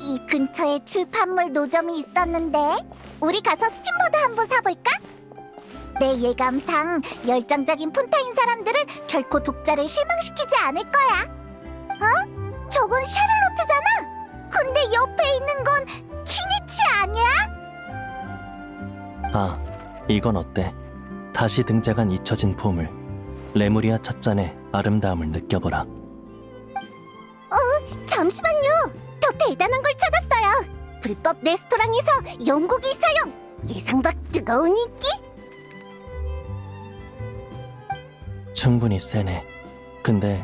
이 근처에 출판물 노점이 있었는데 우리 가서 스팀보드 한번 사볼까? 내 예감상 열정적인 폰타인 사람들은 결코 독자를 실망시키지 않을 거야. 어? 저건 샤를로트잖아. 근데 옆에 있는 건 키니치 아니야? 아, 이건 어때? 다시 등장한 잊혀진 보물. 레무리아 찻잔의 아름다움을 느껴보라. 잠시만요. 더 대단한 걸 찾았어요. 불법 레스토랑에서 영국이 사용. 예상 밖 뜨거운 인기? 충분히 세네. 근데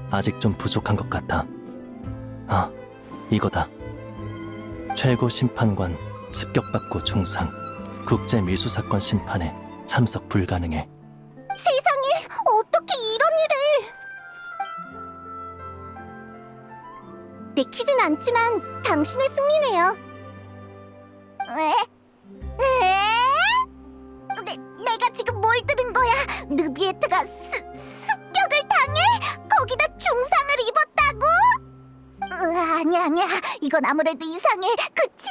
아직 좀 부족한 것 같아. 아, 이거다. 최고 심판관 습격받고 중상. 국제 밀수사건 심판에 참석 불가능해. 세상에, 어떻게 이런 일을? 내키진 않지만 당신의 승리네요. 내가 지금 뭘 들은 거야? 느비에트가 습격을 당해? 거기다 중상을 입었다고? 아니야. 이건 아무래도 이상해. 그치?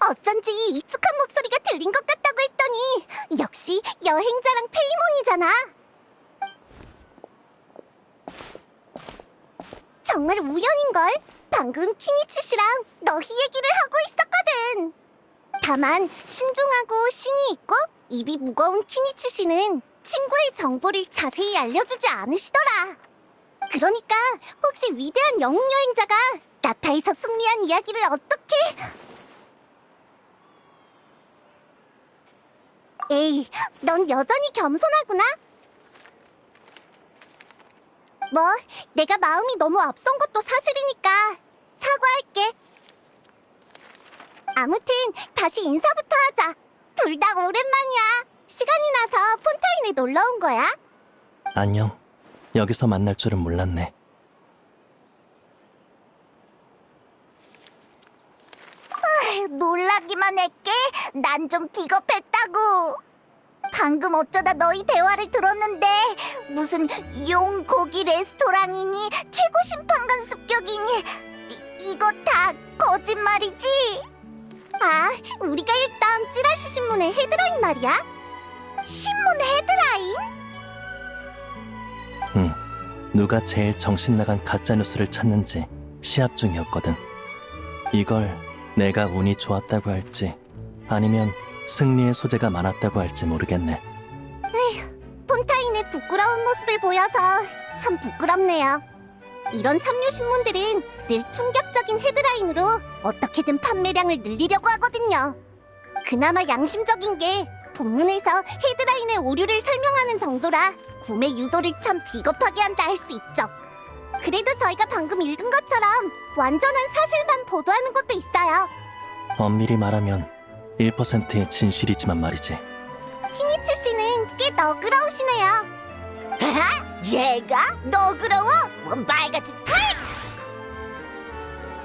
어쩐지 익숙한 목소리가 들린 것 같다고 했더니 역시 여행자랑 페이몬이잖아. 정말 우연인걸. 방금 키니치 씨랑 너희 얘기를 하고 있었거든. 다만 신중하고 신이 있고 입이 무거운 키니치 씨는 친구의 정보를 자세히 알려주지 않으시더라. 그러니까 혹시 위대한 영웅 여행자가 나타에서 승리한 이야기를 어떻게... 에이, 넌 여전히 겸손하구나. 뭐, 내가 마음이 너무 앞선 것도 사실이니까 사과할게. 아무튼 다시 인사부터 하자. 둘 다 오랜만이야. 시간이 나서 폰타인에 놀러 온 거야? 안녕. 여기서 만날 줄은 몰랐네. 놀라기만 했게. 난 좀 기겁했다고. 방금 어쩌다 너희 대화를 들었는데 무슨 용고기 레스토랑이니 최고 심판관 습격이니 이거 다 거짓말이지? 아, 우리가 읽던 찌라시 신문의 헤드라인 말이야? 신문 헤드라인? 누가 제일 정신 나간 가짜뉴스를 찾는지 시합 중이었거든. 이걸 내가 운이 좋았다고 할지 아니면 승리의 소재가 많았다고 할지 모르겠네. 폰타인의 부끄러운 모습을 보여서 참 부끄럽네요. 이런 삼류 신문들은 늘 충격적인 헤드라인으로 어떻게든 판매량을 늘리려고 하거든요. 그나마 양심적인 게 본문에서 헤드라인의 오류를 설명하는 정도라 구매 유도를 참 비겁하게 한다 할 수 있죠. 그래도 저희가 방금 읽은 것처럼 완전한 사실만 보도하는 것도 있어요. 엄밀히 말하면 1%의 진실이지만 말이지. 키니치 씨는 꽤 너그러우시네요. 얘가? 너그러워? 말같이...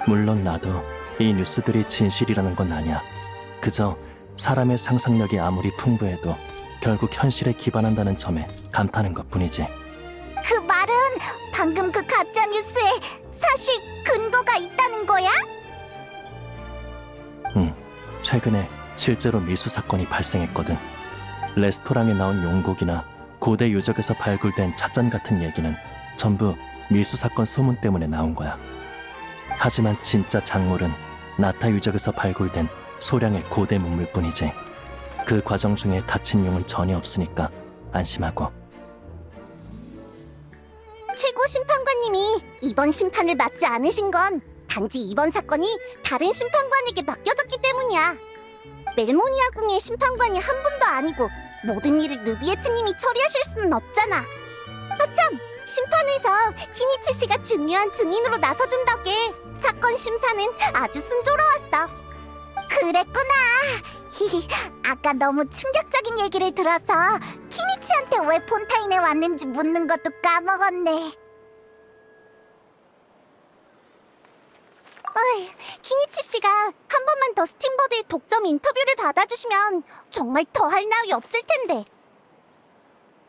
물론 나도 이 뉴스들이 진실이라는 건 아니야. 그저 사람의 상상력이 아무리 풍부해도 결국 현실에 기반한다는 점에 감탄한 것뿐이지. 그 말은 방금 그 가짜 뉴스에 사실 근거가 있다는 거야? 최근에 실제로 밀수 사건이 발생했거든. 레스토랑에 나온 용고기나 고대 유적에서 발굴된 찻잔 같은 얘기는 전부 밀수 사건 소문 때문에 나온 거야. 하지만 진짜 작물은 나타 유적에서 발굴된 소량의 고대 문물뿐이지. 그 과정 중에 다친 용은 전혀 없으니까 안심하고. 최고 심판관님이 이번 심판을 맡지 않으신 건 단지 이번 사건이 다른 심판관에게 맡겨졌기 때문이야. 멜모니아 궁의 심판관이 한 분도 아니고 모든 일을 느비에트님이 처리하실 수는 없잖아. 아참, 심판에서 키니치 씨가 중요한 증인으로 나서준 덕에 사건 심사는 아주 순조로웠어. 그랬구나. 아까 너무 충격적인 얘기를 들어서 키니치한테 왜 폰타인에 왔는지 묻는 것도 까먹었네. 키니치 씨가 한 번만 더 스팀버드의 독점 인터뷰를 받아주시면 정말 더 할 나위 없을 텐데.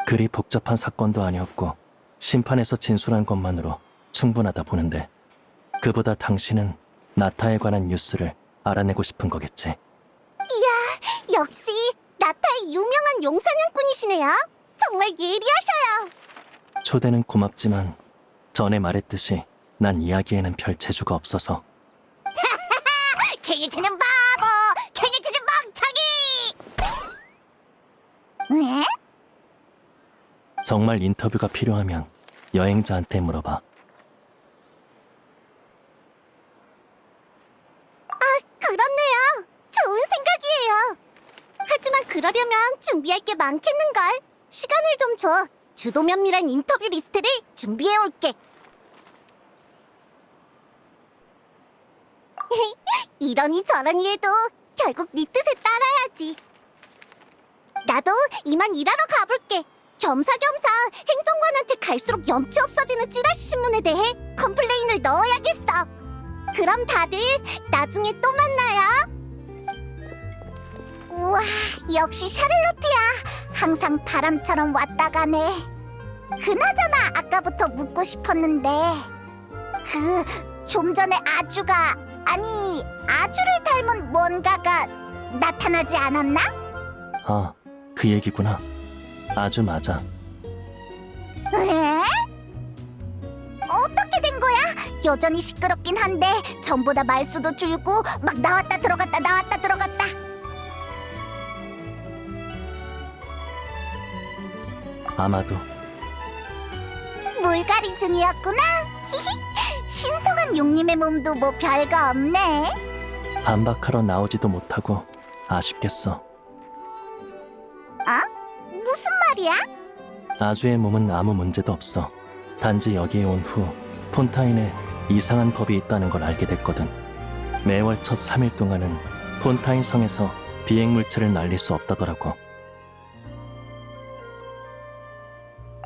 그리 복잡한 사건도 아니었고 심판에서 진술한 것만으로 충분하다 보는데 그보다 당신은 나타에 관한 뉴스를 알아내고 싶은 거겠지. 역시 나타의 유명한 용사냥꾼이시네요. 정말 예리하셔요. 초대는 고맙지만 전에 말했듯이 난 이야기에는 별 재주가 없어서. 케니트는 바보! 케니트는 멍청이! 왜? 정말 인터뷰가 필요하면 여행자한테 물어봐. 그렇네요. 좋은 생각이에요. 하지만 그러려면 준비할 게 많겠는걸. 시간을 좀 줘. 주도 면밀한 인터뷰 리스트를 준비해 올게. 이러니 저러니 해도 결국 네 뜻에 따라야지. 나도 이만 일하러 가볼게. 겸사겸사 행정관한테 갈수록 염치 없어지는 찌라시 신문에 대해 컴플레인을 넣어야겠어. 그럼 다들 나중에 또 만나요. 우와, 역시 샤를로트야. 항상 바람처럼 왔다 가네. 그나저나 아까부터 묻고 싶었는데 좀 전에 아주가 아주를 닮은 뭔가가 나타나지 않았나? 아, 그 얘기구나. 아주 맞아. 에? 어떻게 된 거야? 여전히 시끄럽긴 한데 전보다 말수도 줄고 막 나왔다 들어갔다 나왔다 들어갔다. 아마도. 물갈이 중이었구나. 히히. 신성한 용님의 몸도 뭐 별거 없네. 반박하러 나오지도 못하고 아쉽겠어. 무슨 말이야? 아주의 몸은 아무 문제도 없어. 단지 여기에 온 후 폰타인에 이상한 법이 있다는 걸 알게 됐거든. 매월 첫 3일 동안은 폰타인 성에서 비행물체를 날릴 수 없다더라고.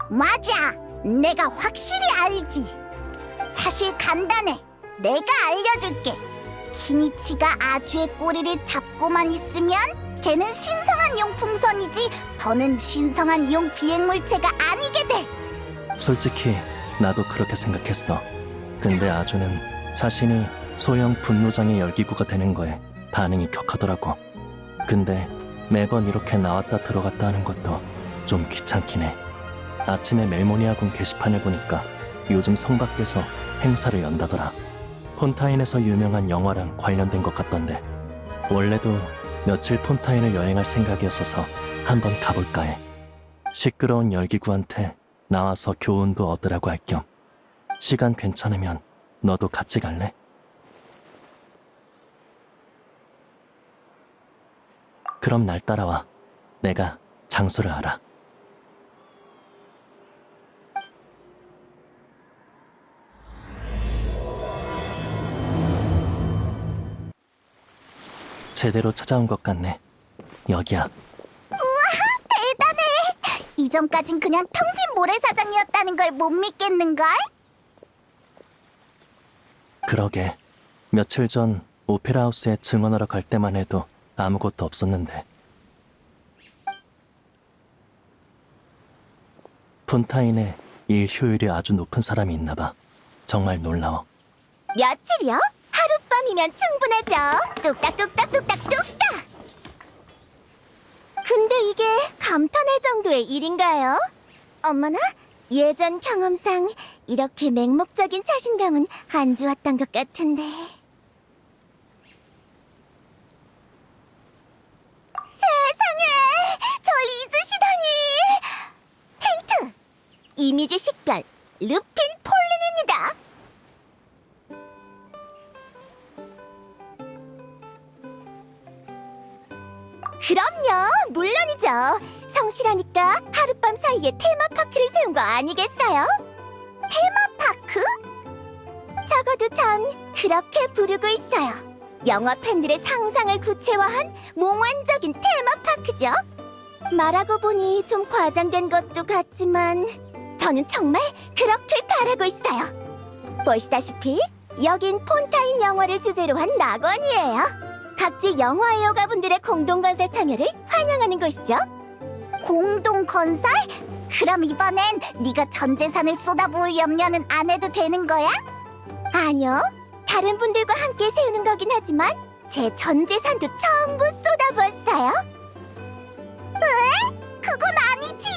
맞아. 내가 확실히 알지. 사실 간단해. 내가 알려줄게. 키니치가 아주의 꼬리를 잡고만 있으면 걔는 신성한 용 풍선이지 더는 신성한 용 비행물체가 아니게 돼. 솔직히 나도 그렇게 생각했어. 근데 아주는 자신이 소형 분노장의 열기구가 되는 거에 반응이 격하더라고. 근데 매번 이렇게 나왔다 들어갔다 하는 것도 좀 귀찮긴 해. 아침에 멜모니아군 게시판을 보니까 요즘 성 밖에서 행사를 연다더라. 폰타인에서 유명한 영화랑 관련된 것 같던데. 원래도 며칠 폰타인을 여행할 생각이었어서 한번 가볼까 해. 시끄러운 열기구한테 나와서 교훈도 얻으라고 할 겸. 시간 괜찮으면 너도 같이 갈래? 그럼 날 따라와. 내가 장소를 알아. 제대로 찾아온 것 같네. 여기야. 대단해. 이전까진 그냥 텅 빈 모래사장이었다는 걸 못 믿겠는걸? 그러게. 며칠 전 오페라 하우스에 증언하러 갈 때만 해도 아무것도 없었는데. 폰타인에 일 효율이 아주 높은 사람이 있나 봐. 정말 놀라워. 며칠이요? 하룻밤이면 충분하죠. 뚝딱뚝딱 뚝딱뚝딱. 근데 이게 감탄할 정도의 일인가요? 어머나, 예전 경험상 이렇게 맹목적인 자신감은 안 좋았던 것 같은데. 세상에, 절 잊으시다니. 힌트! 이미지 식별, 루핀 폴린입니다. 그럼요, 물론이죠. 성실하니까 하룻밤 사이에 테마파크를 세운 거 아니겠어요? 테마파크? 적어도 전 그렇게 부르고 있어요. 영화 팬들의 상상을 구체화한 몽환적인 테마파크죠. 말하고 보니 좀 과장된 것도 같지만 저는 정말 그렇게 바라고 있어요. 보시다시피 여긴 폰타인 영화를 주제로 한 낙원이에요. 각지 영화 애호가분들의 공동건설 참여를 환영하는 곳이죠. 공동건설? 그럼 이번엔 네가 전 재산을 쏟아부을 염려는 안 해도 되는 거야? 아니요. 다른 분들과 함께 세우는 거긴 하지만 제 전 재산도 전부 쏟아부었어요. 왜? 그건 아니지.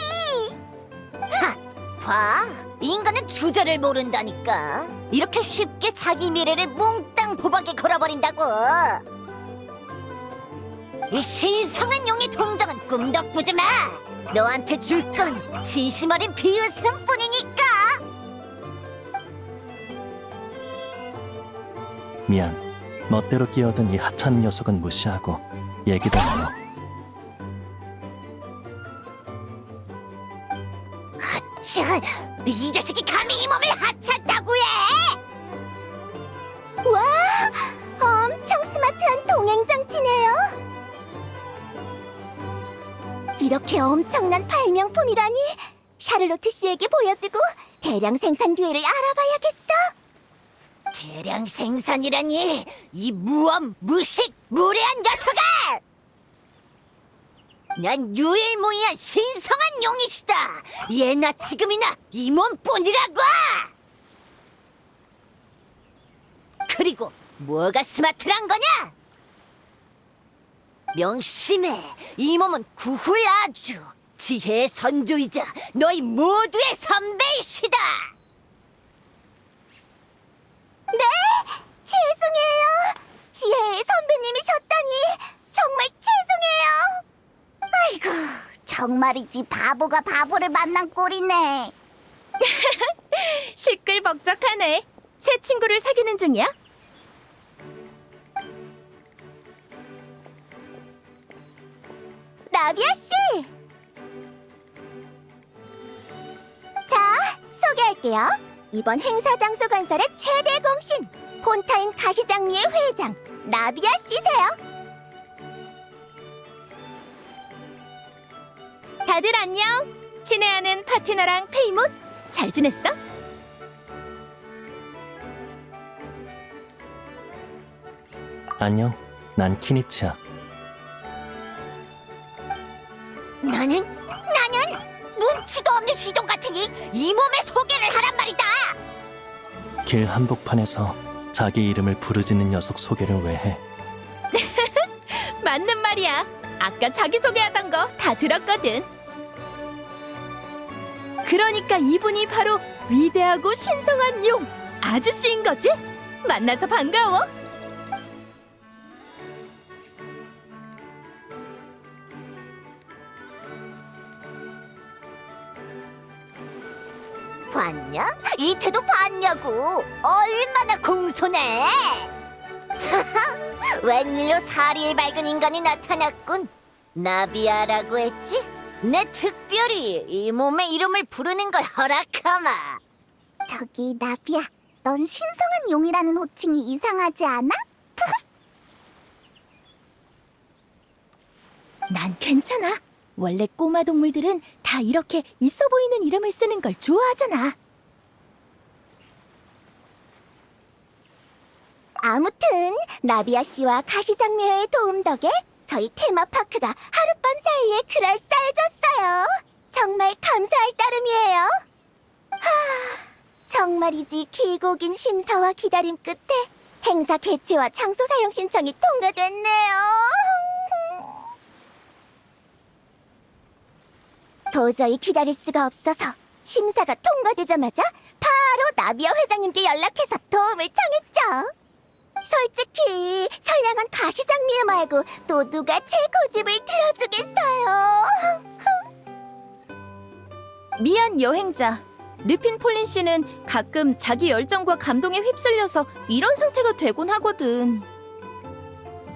봐, 인간은 주저를 모른다니까. 이렇게 쉽게 자기 미래를 몽땅 도박에 걸어버린다고. 이 신성한 용의 통장은 꿈도 꾸지 마. 너한테 줄 건 진심 어린 비웃음뿐이니까. 미안. 멋대로 끼어든 이 하찮은 녀석은 무시하고 얘기도 나눠. 자, 이 자식이 감히 이 몸을 하찮다고 해! 와, 엄청 스마트한 동행 장치네요. 이렇게 엄청난 발명품이라니. 샤를로트 씨에게 보여주고 대량 생산 기회를 알아봐야겠어. 대량 생산이라니, 이 무엄, 무식, 무례한 녀석아! 난 유일무이한 신성한 용이시다. 예나 지금이나 이 몸뿐이라고. 그리고 뭐가 스마트란 거냐? 명심해. 이 몸은 구후의 아주 지혜의 선조이자 너희 모두의 선배이시다. 네, 죄송해요. 지혜의 선배님이셨다니 정말 죄송해요. 아이고, 정말이지 바보가 바보를 만난 꼴이네. 시끌벅적하네. 새 친구를 사귀는 중이야? 나비아 씨. 자, 소개할게요. 이번 행사 장소 건설의 최대 공신, 폰타인 가시장미의 회장 나비아 씨세요. 다들 안녕. 친애하는 파트너랑 페이몬 잘 지냈어? 안녕. 난 키니치야. 나는 눈치도 없는 시종 같으니 이 몸의 소개를 하란 말이다. 길 한복판에서 자기 이름을 부르짖는 녀석 소개를 왜 해? 맞는 말이야. 아까 자기소개하던 거 다 들었거든. 그러니까 이분이 바로 위대하고 신성한 용 아주씨인 거지? 만나서 반가워. 봤냐? 이 태도 봤냐고. 얼마나 공손해. 웬일로 사리에 밝은 인간이 나타났군. 나비아라고 했지? 내 특별히 이 몸의 이름을 부르는 걸 허락하마. 저기 나비야, 넌 신성한 용이라는 호칭이 이상하지 않아? 난 괜찮아. 원래 꼬마 동물들은 다 이렇게 있어 보이는 이름을 쓰는 걸 좋아하잖아. 아무튼 나비아 씨와 가시장미회의 도움 덕에 저희 테마파크가 하룻밤 사이에 그럴싸해졌어요. 정말 감사할 따름이에요. 정말이지 길고 긴 심사와 기다림 끝에 행사 개최와 장소 사용 신청이 통과됐네요. 도저히 기다릴 수가 없어서 심사가 통과되자마자 바로 나비아 회장님께 연락해서 도움을 청했죠. 솔직히 선량한 가시장미애 말고 또 누가 제 고집을 들어주겠어요. 미안 여행자. 르핀 폴린 씨는 가끔 자기 열정과 감동에 휩쓸려서 이런 상태가 되곤 하거든.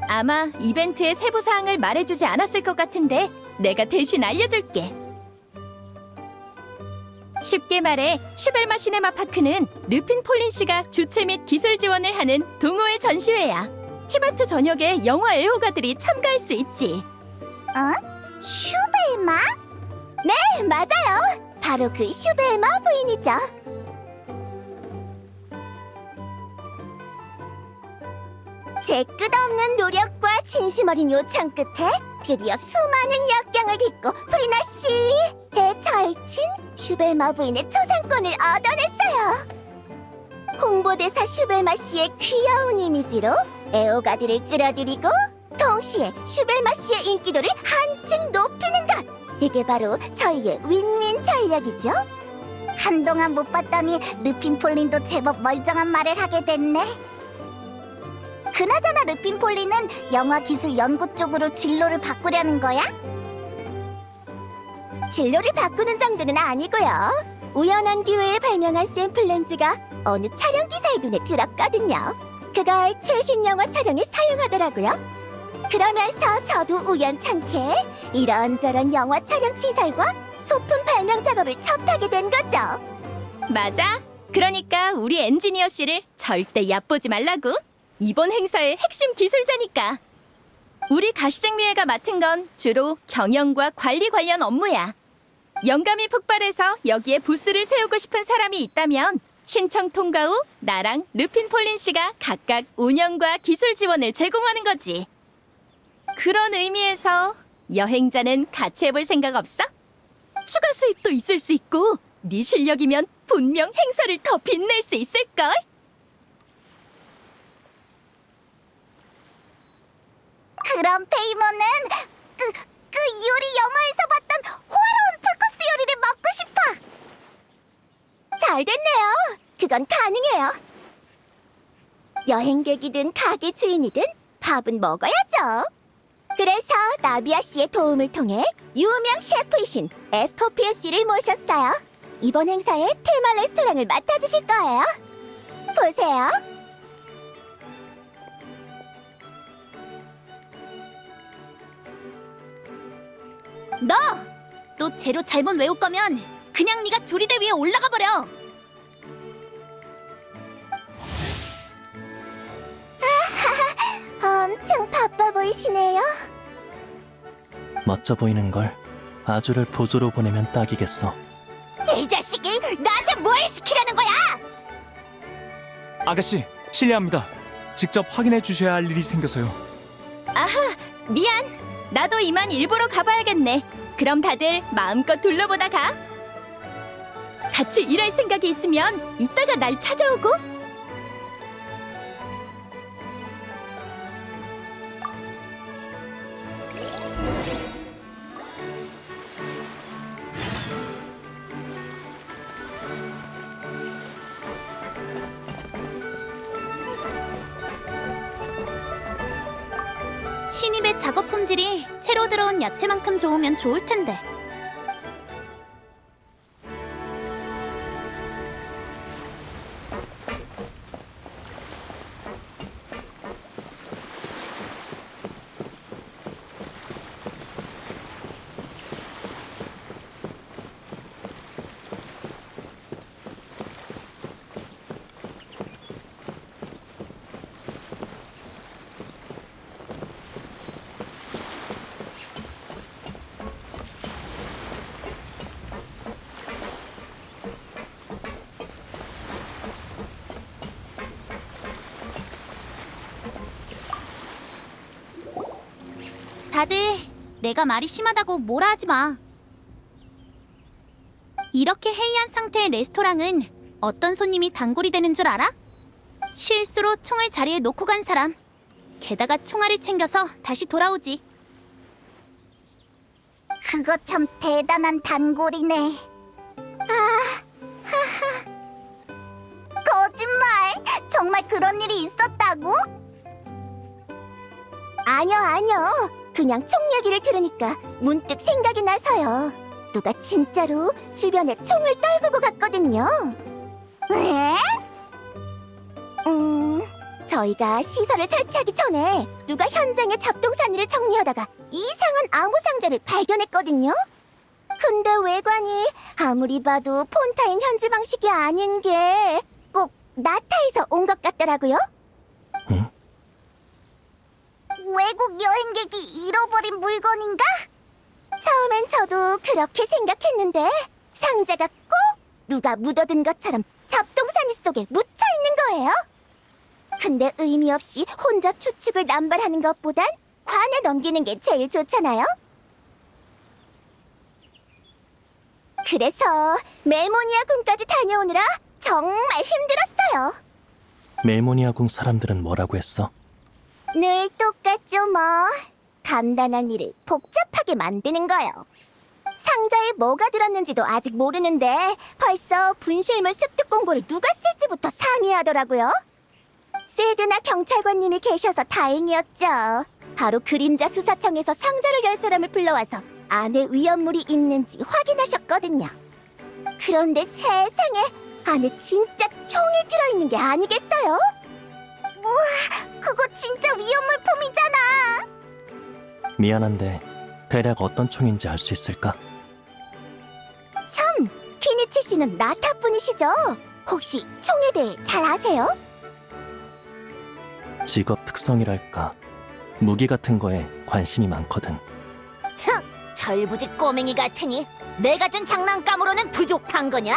아마 이벤트의 세부 사항을 말해주지 않았을 것 같은데 내가 대신 알려줄게. 쉽게 말해 슈벨마 시네마 파크는 르핀 폴린 씨가 주최 및 기술 지원을 하는 동호회 전시회야. 티바트 전역의 영화 애호가들이 참가할 수 있지. 슈벨마? 네, 맞아요. 바로 그 슈벨마 부인이죠. 제 끝없는 노력과 진심 어린 요청 끝에 드디어 수많은 역경을 딛고 프리나 씨 대절친 슈벨마 부인의 초상권을 얻어냈어요. 홍보대사 슈벨마 씨의 귀여운 이미지로 애호가들을 끌어들이고 동시에 슈벨마 씨의 인기도를 한층 높이는 것. 이게 바로 저희의 윈윈 전략이죠. 한동안 못 봤더니 르핀 폴린도 제법 멀쩡한 말을 하게 됐네. 그나저나 르핀 폴린은 영화 기술 연구 쪽으로 진로를 바꾸려는 거야? 진로를 바꾸는 정도는 아니고요. 우연한 기회에 발명한 샘플 렌즈가 어느 촬영 기사의 눈에 들었거든요. 그걸 최신 영화 촬영에 사용하더라고요. 그러면서 저도 우연찮게 이런저런 영화 촬영 시설과 소품 발명 작업을 접하게 된 거죠. 맞아. 그러니까 우리 엔지니어 씨를 절대 얕보지 말라고. 이번 행사의 핵심 기술자니까. 우리 가시쟁미회가 맡은 건 주로 경영과 관리 관련 업무야. 영감이 폭발해서 여기에 부스를 세우고 싶은 사람이 있다면 신청 통과 후 나랑 르핀 폴린 씨가 각각 운영과 기술 지원을 제공하는 거지. 그런 의미에서 여행자는 같이 해볼 생각 없어? 추가 수입도 있을 수 있고 네 실력이면 분명 행사를 더 빛낼 수 있을걸? 그런 페이머는 그 요리 영화에서 봤던 호화로운 풀코스 요리를 먹고 싶어. 잘 됐네요. 그건 가능해요. 여행객이든 가게 주인이든 밥은 먹어야죠. 그래서 나비아 씨의 도움을 통해 유명 셰프이신 에스코피오 씨를 모셨어요. 이번 행사에 테마 레스토랑을 맡아주실 거예요. 보세요. 너 재료 잘못 외울 거면 그냥 네가 조리대 위에 올라가 버려. 엄청 바빠 보이시네요. 멋져 보이는 걸 아주를 보조로 보내면 딱이겠어. 이 자식이 나한테 뭘 시키려는 거야? 아가씨, 실례합니다. 직접 확인해 주셔야 할 일이 생겨서요. 미안. 나도 이만 일보러 가봐야겠네. 그럼 다들 마음껏 둘러보다 가. 같이 일할 생각이 있으면 이따가 날 찾아오고. 신입의 작업 품질이 새로 들어온 야채만큼 좋으면 좋을 텐데. 다들 내가 말이 심하다고 뭐라 하지 마. 이렇게 해이한 상태의 레스토랑은 어떤 손님이 단골이 되는 줄 알아? 실수로 총을 자리에 놓고 간 사람. 게다가 총알을 챙겨서 다시 돌아오지. 그거 참 대단한 단골이네. 거짓말! 정말 그런 일이 있었다고? 아니요. 그냥 총 얘기를 들으니까 문득 생각이 나서요. 누가 진짜로 주변에 총을 떨구고 갔거든요. 왜? 저희가 시설을 설치하기 전에 누가 현장의 잡동사니를 정리하다가 이상한 암호 상자를 발견했거든요. 근데 외관이 아무리 봐도 폰타인 현지 방식이 아닌 게 꼭 나타에서 온 것 같더라고요. 응? 외국 여행객이 잃어버린 물건인가? 처음엔 저도 그렇게 생각했는데 상자가 꼭 누가 묻어둔 것처럼 잡동사니 속에 묻혀 있는 거예요. 근데 의미 없이 혼자 추측을 남발하는 것보단 관에 넘기는 게 제일 좋잖아요. 그래서 멜모니아 궁까지 다녀오느라 정말 힘들었어요. 멜모니아궁 사람들은 뭐라고 했어? 늘 똑같죠 뭐. 간단한 일을 복잡하게 만드는 거요. 상자에 뭐가 들었는지도 아직 모르는데 벌써 분실물 습득 공고를 누가 쓸지부터 상의하더라고요. 세드나 경찰관님이 계셔서 다행이었죠. 바로 그림자 수사청에서 상자를 열 사람을 불러와서 안에 위험물이 있는지 확인하셨거든요. 그런데 세상에, 안에 진짜 총이 들어있는 게 아니겠어요? 우와, 그거 진짜 위험물품이잖아. 미안한데 대략 어떤 총인지 알 수 있을까? 참, 키니치 씨는 나타분이시죠? 혹시 총에 대해 잘 아세요? 직업 특성이랄까 무기 같은 거에 관심이 많거든. 절부지 꼬맹이 같으니 내가 준 장난감으로는 부족한 거냐?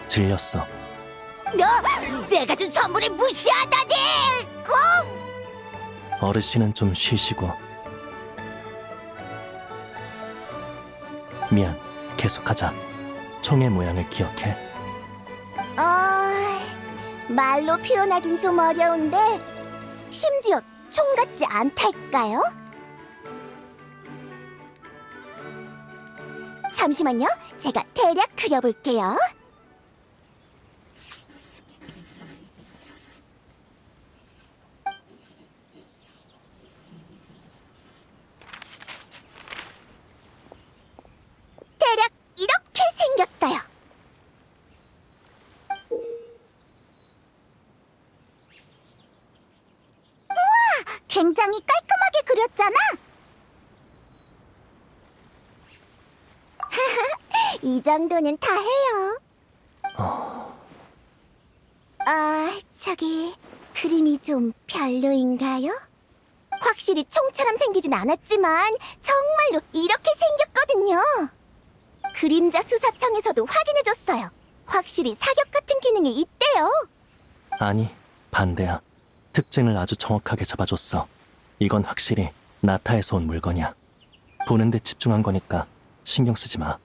질렸어. 너 내가 준 선물을 무시하다니! 어르신은 좀 쉬시고. 미안, 계속하자. 총의 모양을 기억해. 말로 표현하긴 좀 어려운데 심지어 총 같지 않달까요? 잠시만요, 제가 대략 그려볼게요. 대략 이렇게 생겼어요. 우와, 굉장히 깔끔하게 그렸잖아. 이 정도는 다 해요. 저기 그림이 좀 별로인가요? 확실히 총처럼 생기진 않았지만 정말로 이렇게 생겼거든요. 그림자 수사청에서도 확인해줬어요. 확실히 사격 같은 기능이 있대요. 아니, 반대야. 특징을 아주 정확하게 잡아줬어. 이건 확실히 나타에서 온 물건이야. 보는데 집중한 거니까 신경 쓰지 마.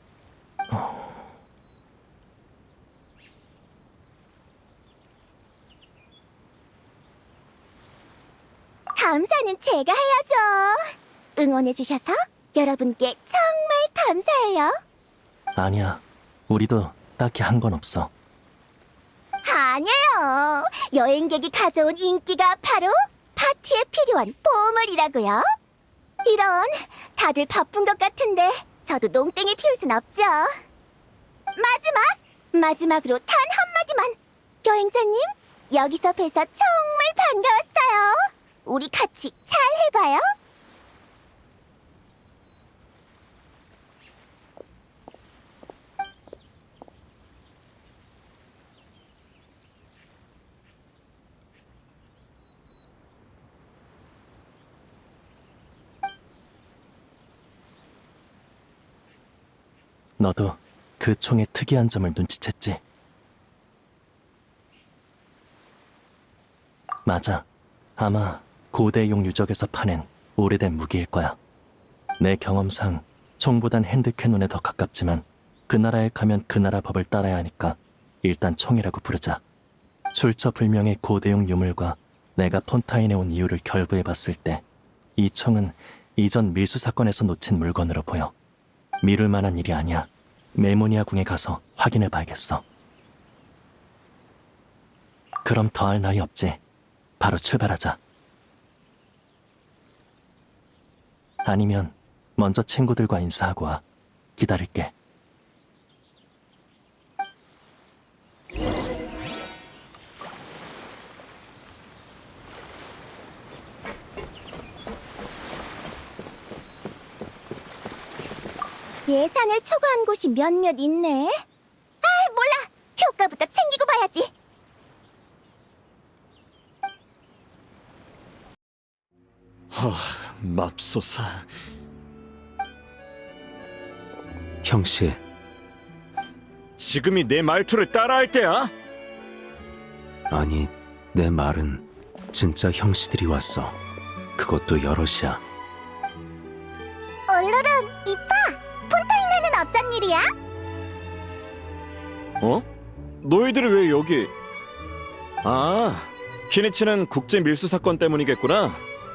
감사는 제가 해야죠. 응원해주셔서 여러분께 정말 감사해요. 아니야, 우리도 딱히 한 건 없어. 아니에요. 여행객이 가져온 인기가 바로 파티에 필요한 보물이라고요. 이런, 다들 바쁜 것 같은데 저도 농땡이 피울 순 없죠. 마지막으로 단 한마디만. 여행자님, 여기서 뵈서 정말 반가웠어요. 우리 같이 잘 해봐요. 너도 그 총의 특이한 점을 눈치챘지? 맞아. 아마 고대용 유적에서 파낸 오래된 무기일 거야. 내 경험상 총보단 핸드캐논에 더 가깝지만 그 나라에 가면 그 나라 법을 따라야 하니까 일단 총이라고 부르자. 출처불명의 고대용 유물과 내가 폰타인에 온 이유를 결부해봤을 때 이 총은 이전 밀수 사건에서 놓친 물건으로 보여. 미룰 만한 일이 아니야. 멜모니아 궁에 가서 확인해봐야겠어. 그럼 더할 나위 없지. 바로 출발하자. 아니면 먼저 친구들과 인사하고 와. 기다릴게. 예산을 초과한 곳이 몇몇 있네. 몰라. 효과부터 챙기고 봐야지. 맙소사. 형씨, 지금이 내 말투를 따라할 때야? 아니, 내 말은 진짜 형씨들이 왔어. 그것도 여럿이야. 얼른 이봐. 말이야? 어? 너희들이 왜 여기? 아, 키니치는 국제 밀수 사건 때문이겠구나.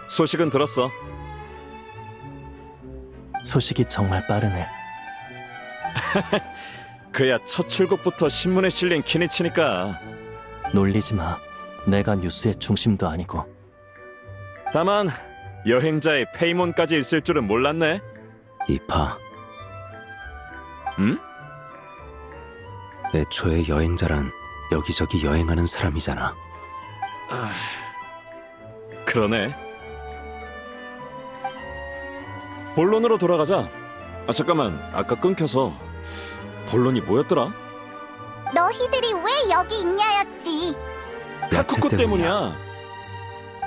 소식은 들었어. 소식이 정말 빠르네. 그야 첫 출국부터 신문에 실린 키니치니까. 놀리지 마. 내가 뉴스의 중심도 아니고. 다만 여행자의 페이몬까지 있을 줄은 몰랐네. 이파, 응? 애초에 여행자란 여기저기 여행하는 사람이잖아. 그러네. 본론으로 돌아가자. 아 잠깐만, 아까 끊겨서. 본론이 뭐였더라? 너희들이 왜 여기 있냐였지. 야채 카쿠쿠 때문이야. 때문이야.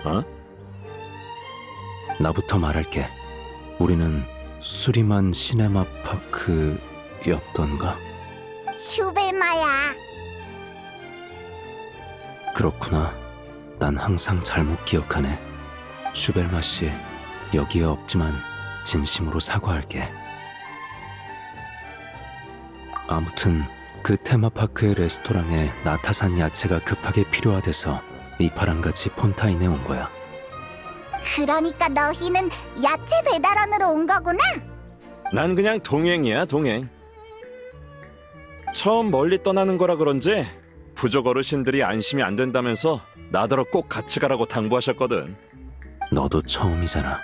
어? 나부터 말할게. 우리는 수리만 시네마 파크였던가? 슈벨마야. 그렇구나. 난 항상 잘못 기억하네. 슈벨마 씨, 여기에 없지만 진심으로 사과할게. 아무튼 그 테마파크의 레스토랑에 나타산 야채가 급하게 필요하대서 이파랑 같이 폰타인에 온 거야. 그러니까 너희는 야채 배달원으로 온 거구나? 난 그냥 동행이야, 동행. 처음 멀리 떠나는 거라 그런지 부족 어르신들이 안심이 안 된다면서 나더러 꼭 같이 가라고 당부하셨거든. 너도 처음이잖아.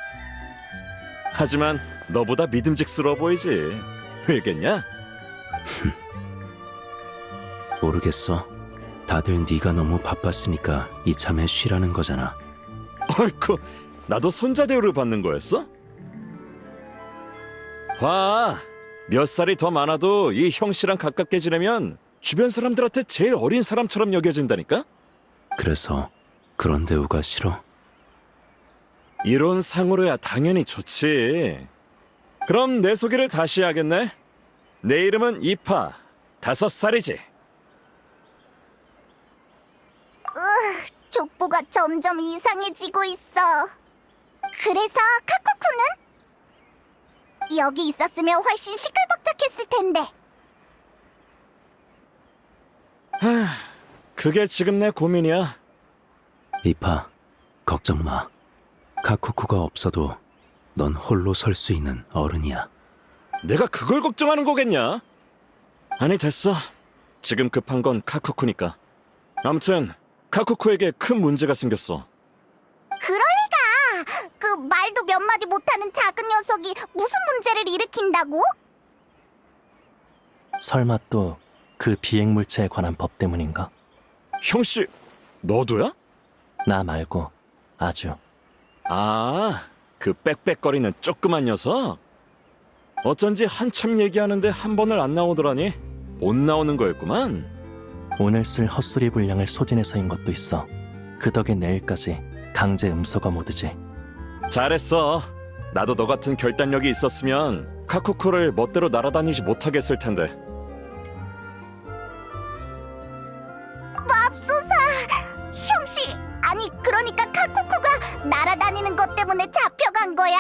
하지만 너보다 믿음직스러워 보이지. 왜겠냐? 모르겠어. 다들 네가 너무 바빴으니까 이참에 쉬라는 거잖아. 어이쿠, 나도 손자 대우를 받는 거였어? 봐, 몇 살이 더 많아도 이 형씨랑 가깝게 지내면 주변 사람들한테 제일 어린 사람처럼 여겨진다니까? 그래서 그런 대우가 싫어? 이론상으로야 당연히 좋지. 그럼 내 소개를 다시 하겠네. 내 이름은 이파, 5살이지. 족보가 점점 이상해지고 있어. 그래서 카쿠쿠는? 여기 있었으면 훨씬 시끌벅적했을 텐데. 그게 지금 내 고민이야. 이파, 걱정 마. 카쿠쿠가 없어도 넌 홀로 설 수 있는 어른이야. 내가 그걸 걱정하는 거겠냐? 아니 됐어. 지금 급한 건 카쿠쿠니까. 아무튼 카쿠쿠에게 큰 문제가 생겼어. 그럴 리가. 그 말도 몇 마디 못하는 작은 녀석이 무슨 문제를 일으킨다고? 설마 또 그 비행물체에 관한 법 때문인가? 형씨, 너도야? 나 말고 아주. 아, 그 빽빽거리는 조그만 녀석? 어쩐지 한참 얘기하는데 한 번을 안 나오더라니. 못 나오는 거였구만. 오늘 쓸 헛소리 분량을 소진해서인 것도 있어. 그 덕에 내일까지 강제 음소거 모드지. 잘했어. 나도 너 같은 결단력이 있었으면 카쿠쿠를 멋대로 날아다니지 못하겠을 텐데. 맙소사. 형씨, 아니 그러니까 카쿠쿠가 날아다니는 것 때문에 잡혀간 거야?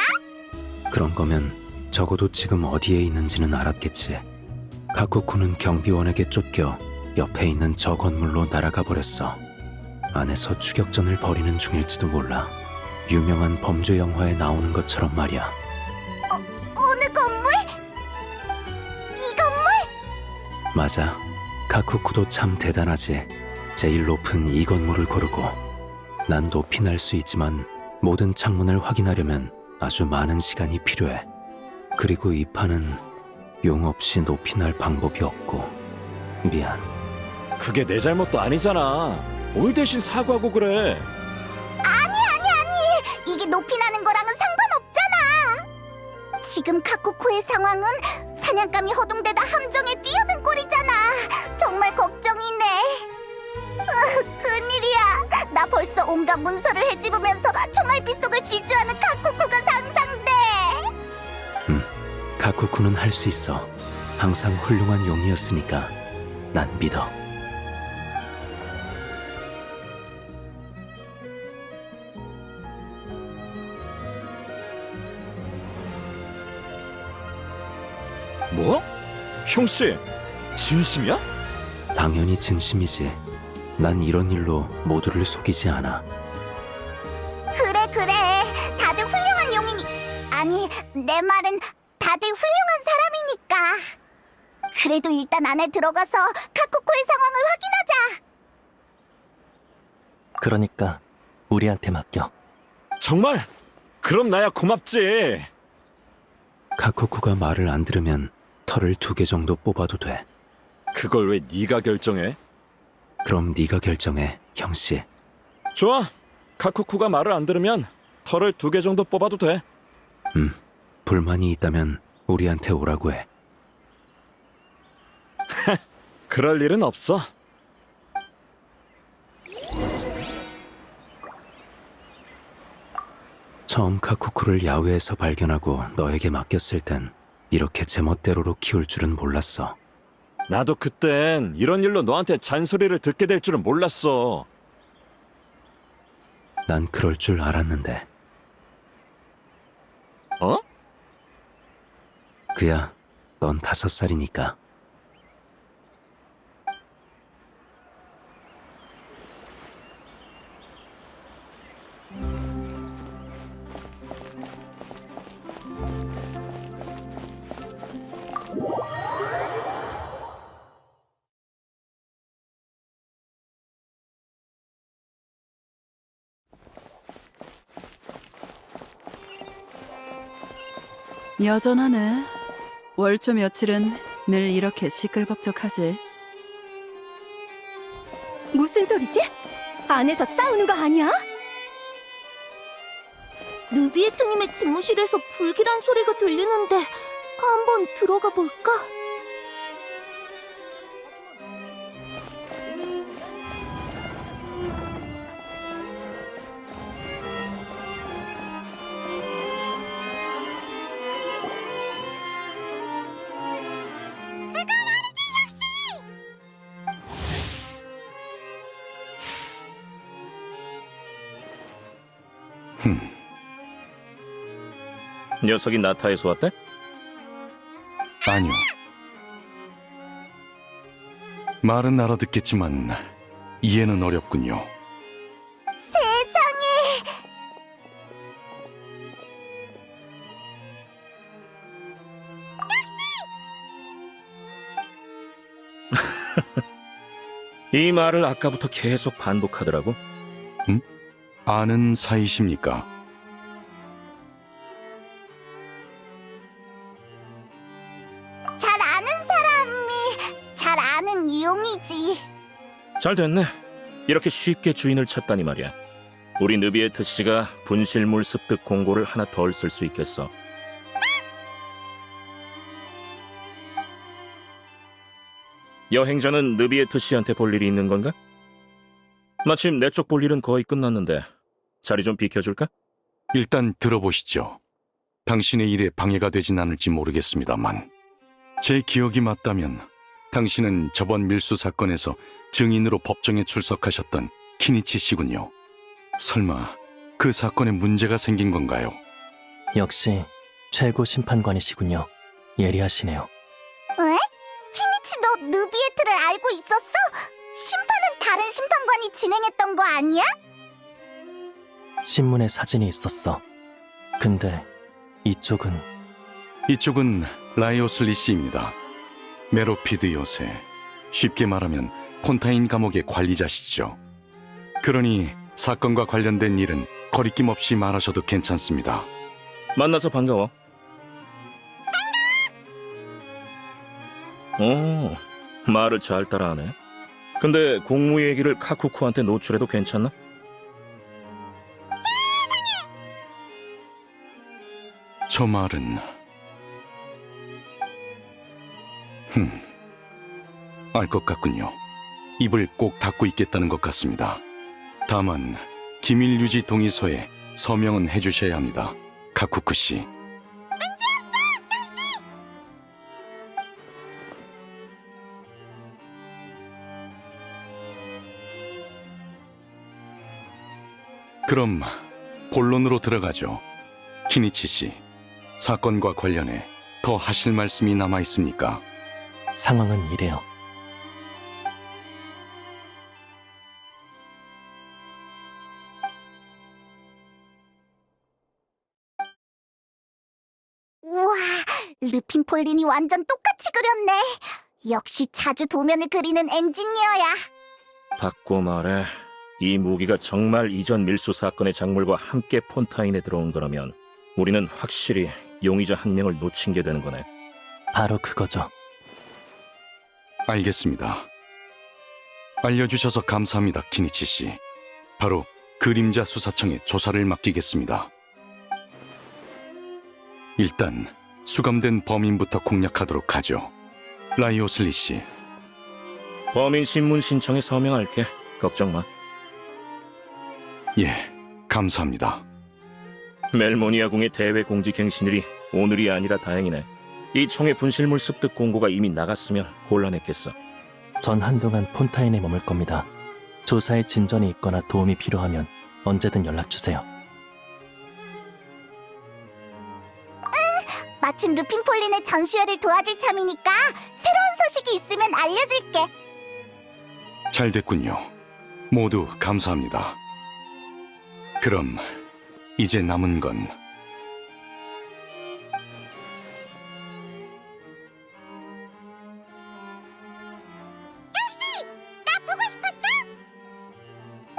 그런 거면 적어도 지금 어디에 있는지는 알았겠지. 카쿠쿠는 경비원에게 쫓겨 옆에 있는 저 건물로 날아가 버렸어. 안에서 추격전을 벌이는 중일지도 몰라. 유명한 범죄 영화에 나오는 것처럼 말이야. 어느 건물? 이 건물? 맞아. 카쿠쿠도 참 대단하지. 제일 높은 이 건물을 고르고. 난 높이 날 수 있지만 모든 창문을 확인하려면 아주 많은 시간이 필요해. 그리고 이 판은 용 없이 높이 날 방법이 없고. 미안. 그게 내 잘못도 아니잖아. 뭘 대신 사과하고 그래. 아니. 이게 높이 나는 거랑은 상관없잖아. 지금 카쿠쿠의 상황은 사냥감이 허둥대다 함정에 뛰어든 꼴이잖아. 정말 걱정이네. 큰일이야. 나 벌써 온갖 문서를 헤집으면서 총알비 속을 질주하는 카쿠쿠가 상상돼. 카쿠쿠는 할 수 있어. 항상 훌륭한 용이었으니까 난 믿어. 뭐? 형씨, 진심이야? 당연히 진심이지. 난 이런 일로 모두를 속이지 않아. 그래, 그래. 다들 훌륭한 용이니. 아니, 내 말은 다들 훌륭한 사람이니까. 그래도 일단 안에 들어가서 카쿠코의 상황을 확인하자. 그러니까 우리한테 맡겨. 정말? 그럼 나야 고맙지. 카쿠쿠가 말을 안 들으면 털을 2개 정도 뽑아도 돼. 그걸 왜 네가 결정해? 그럼 네가 결정해, 형씨. 좋아. 카쿠쿠가 말을 안 들으면 털을 2개 정도 뽑아도 돼. 불만이 있다면 우리한테 오라고 해. 그럴 일은 없어. 처음 카쿠쿠를 야외에서 발견하고 너에게 맡겼을 땐 이렇게 제멋대로로 키울 줄은 몰랐어. 나도 그땐 이런 일로 너한테 잔소리를 듣게 될 줄은 몰랐어. 난 그럴 줄 알았는데. 어? 그야, 넌 5살이니까. 여전하네. 월초 며칠은 늘 이렇게 시끌벅적하지. 무슨 소리지? 안에서 싸우는 거 아니야? 누비에트님의 집무실에서 불길한 소리가 들리는데 한번 들어가 볼까? 녀석이 나타에서 왔대? 아니요. 말은 알아듣겠지만 이해는 어렵군요. 세상에! 이 말을 아까부터 계속 반복하더라고. 아는 사이십니까? 잘 아는 사람이 잘 아는 이용이지. 잘 됐네. 이렇게 쉽게 주인을 찾다니 말이야. 우리 느비에트 씨가 분실물 습득 공고를 하나 덜 쓸 수 있겠어. 여행자는 느비에트 씨한테 볼 일이 있는 건가? 마침 내 쪽 볼 일은 거의 끝났는데 자리 좀 비켜줄까? 일단 들어보시죠. 당신의 일에 방해가 되진 않을지 모르겠습니다만 제 기억이 맞다면 당신은 저번 밀수 사건에서 증인으로 법정에 출석하셨던 키니치 씨군요. 설마 그 사건에 문제가 생긴 건가요? 역시 최고 심판관이시군요. 예리하시네요. 왜? 키니치 너 느비에트를 알고 있었어? 심판은 다른 심판관이 진행했던 거 아니야? 신문에 사진이 있었어. 근데 이쪽은 이쪽은 라이오슬리 씨입니다. 메로피드 요새, 쉽게 말하면 폰타인 감옥의 관리자시죠. 그러니 사건과 관련된 일은 거리낌 없이 말하셔도 괜찮습니다. 만나서 반가워. 오, 말을 잘 따라하네. 근데 공무 얘기를 카쿠쿠한테 노출해도 괜찮나? 저 말은 알 것 같군요. 입을 꼭 닫고 있겠다는 것 같습니다. 다만 기밀 유지 동의서에 서명은 해주셔야 합니다. 카쿠쿠 씨. 그럼 본론으로 들어가죠. 키니치 씨, 사건과 관련해 더 하실 말씀이 남아 있습니까? 상황은 이래요. 우와, 르핀 폴린이 완전 똑같이 그렸네. 역시 자주 도면을 그리는 엔지니어야. 바꿔 말해, 이 무기가 정말 이전 밀수 사건의 작물과 함께 폰타인에 들어온 거라면 우리는 확실히 용의자 한 명을 놓친 게 되는 거네. 바로 그거죠. 알겠습니다. 알려주셔서 감사합니다, 키니치 씨. 바로 그림자 수사청에 조사를 맡기겠습니다. 일단 수감된 범인부터 공략하도록 하죠. 라이오슬리 씨. 범인 신문 신청에 서명할게. 걱정 마. 예, 감사합니다. 멜모니아궁의 대외 공지 갱신일이 오늘이 아니라 다행이네. 이 총의 분실물 습득 공고가 이미 나갔으면 곤란했겠어. 전 한동안 폰타인에 머물 겁니다. 조사에 진전이 있거나 도움이 필요하면 언제든 연락주세요. 마침 르핀 폴린의 전시회를 도와줄 참이니까 새로운 소식이 있으면 알려줄게. 잘 됐군요. 모두 감사합니다. 그럼 이제 남은 건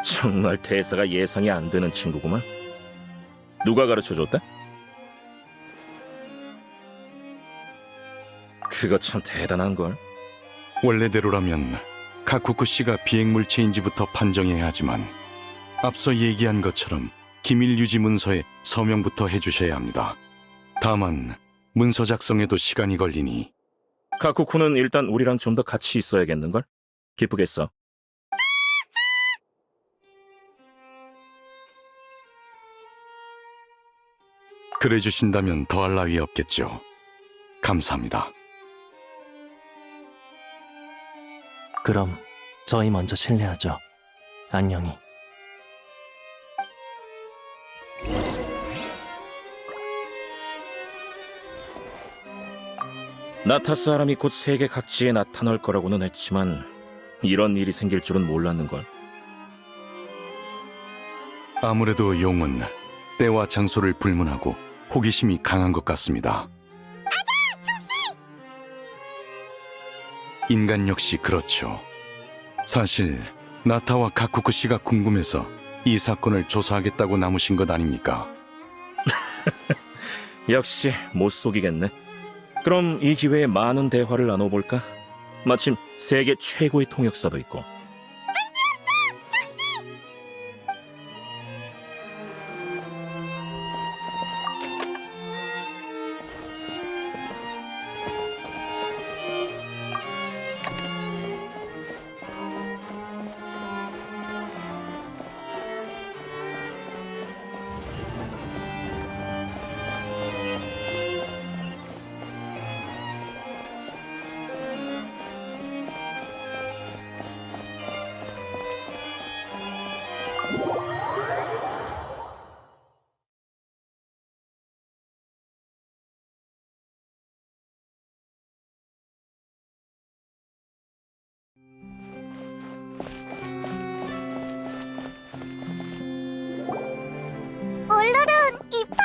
정말 대사가 예상이 안 되는 친구구만. 누가 가르쳐줬대? 그거 참 대단한걸. 원래대로라면 카쿠쿠 씨가 비행물 체인지부터 판정해야 하지만 앞서 얘기한 것처럼 기밀 유지 문서에 서명부터 해주셔야 합니다. 다만 문서 작성에도 시간이 걸리니 카쿠쿠는 일단 우리랑 좀 더 같이 있어야겠는걸? 기쁘겠어. 그래 주신다면 더할 나위 없겠죠. 감사합니다. 그럼 저희 먼저 실례하죠. 안녕히. 나타 사람이 곧 세계 각지에 나타날 거라고는 했지만 이런 일이 생길 줄은 몰랐는걸. 아무래도 용은 때와 장소를 불문하고 호기심이 강한 것 같습니다. 인간 역시 그렇죠. 사실 나타와 카쿠쿠 씨가 궁금해서 이 사건을 조사하겠다고 남으신 것 아닙니까? 역시 못 속이겠네. 그럼 이 기회에 많은 대화를 나눠볼까? 마침 세계 최고의 통역사도 있고. 울루룬, 이파!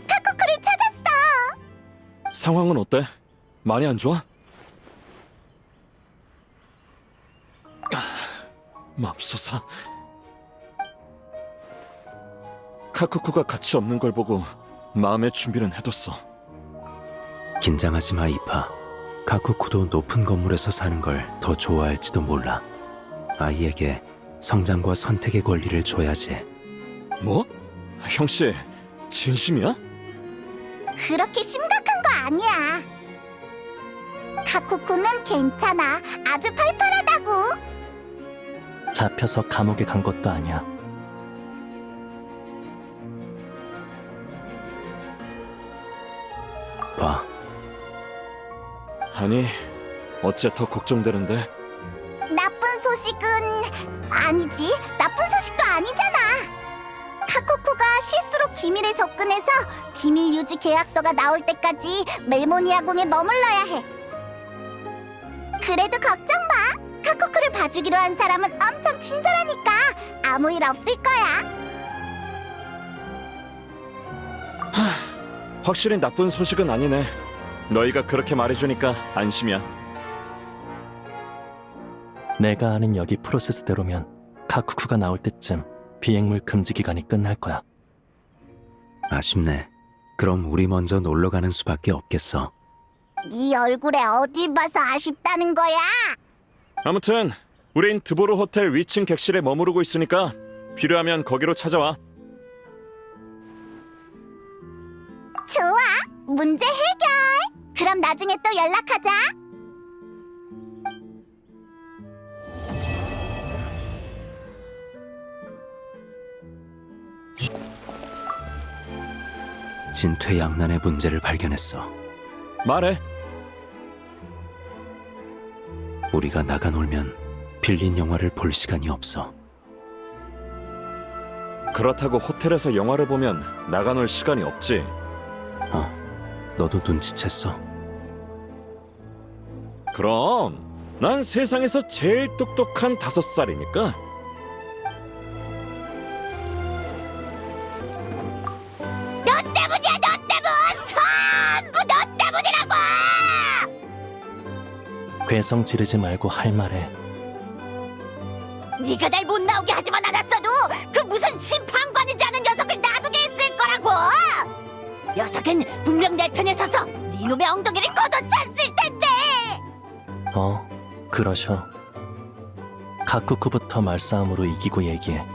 카쿠쿠를 찾았어! 상황은 어때? 많이 안 좋아? 맙소사. 카쿠쿠가 같이 없는 걸 보고 마음의 준비는 해뒀어. 긴장하지 마, 이파. 카쿠쿠도 높은 건물에서 사는 걸 더 좋아할지도 몰라. 아이에게 성장과 선택의 권리를 줘야지. 뭐? 형씨, 진심이야? 그렇게 심각한 거 아니야. 카쿠쿠는 괜찮아. 아주 팔팔하다고. 잡혀서 감옥에 간 것도 아니야. 봐. 아니, 어째 더 걱정되는데? 나쁜 소식은 아니지. 나쁜 소식도 아니잖아. 카쿠쿠가 실수로 기밀에 접근해서 비밀 유지 계약서가 나올 때까지 멜모니아궁에 머물러야 해. 그래도 걱정 마. 카쿠쿠를 봐주기로 한 사람은 엄청 친절하니까 아무 일 없을 거야. 확실히 나쁜 소식은 아니네. 너희가 그렇게 말해주니까 안심이야. 내가 아는 여기 프로세스대로면 카쿠쿠가 나올 때쯤 비행물 금지 기간이 끝날 거야. 아쉽네. 그럼 우리 먼저 놀러 가는 수밖에 없겠어. 네 얼굴에 어디 봐서 아쉽다는 거야? 아무튼 우린 드보르 호텔 위층 객실에 머무르고 있으니까 필요하면 거기로 찾아와. 좋아, 문제 해결. 그럼 나중에 또 연락하자. 진퇴양난의 문제를 발견했어. 말해. 우리가 나가 놀면 빌린 영화를 볼 시간이 없어. 그렇다고 호텔에서 영화를 보면 나가놀 시간이 없지. 너도 눈치챘어? 그럼 난 세상에서 제일 똑똑한 5살이니까. 너 때문이야, 너 때문! 전부 너 때문이라고! 괴성 지르지 말고 할 말해. 네가 날 못 나오게 하지만 않았어도 그 무슨 심판관이지 않은 녀석을 나서게 했을 거라고! 녀석은 분명 내 편에 서서 네 놈의 엉덩이를 걷어찼을 텐데! 그러셔. 카쿠쿠부터 말싸움으로 이기고 얘기해.